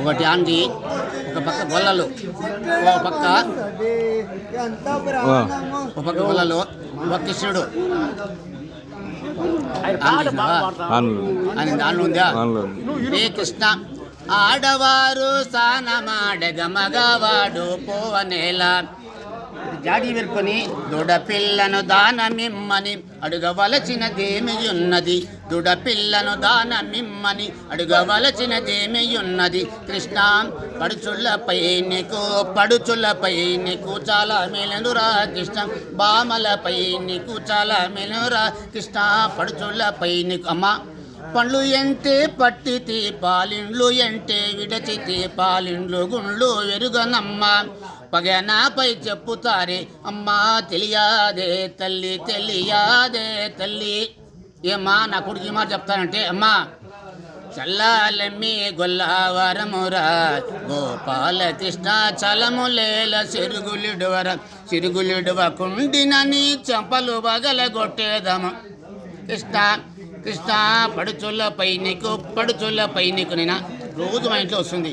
ఒకటి ఆంది, ఒక పక్క గొల్లలు, ఒక పక్క గొల్లలు, ఒక కృష్ణుడు అని దానిలో ఉందా. హే కృష్ణ ఆడవారు స్నానమాడగ మగవాడు పోవనేలా జాడి వెరుకొని దుడపిల్లను దానమిమ్మని అడుగవలచినదేమియున్నది. దుడపిల్లను దానమిమ్మని అడుగవలచినదేమియున్నది. కృష్ణ పడుచులపై నీకు చాలా మెలనురా కృష్ణ. బామలపై నీకు చాలా మెలనురా కృష్ణ. పడుచులపై నీకు అమ్మ పండ్లు ఎంటే పట్టితే పాలిండ్లు ఎంటే విడచితే పాలిండ్లు గుండ్లు వెరుగనమ్మ. పగనాపై చెప్పుతారే అమ్మా తెలియాదే తల్లి తెలియాదే తల్లి. ఏమ్మా నా కొడుకు మాట చెప్తానంటే అమ్మా చల్లాలమ్మి గొల్లవరమురా గోపాల కృష్ణ చలములేల సిరుగులిడువ కుండినని చెంపలు బగలగొట్టేదము. కృష్ణ పడుచులపై నీకు నేను రోజు మా ఇంట్లో వస్తుంది.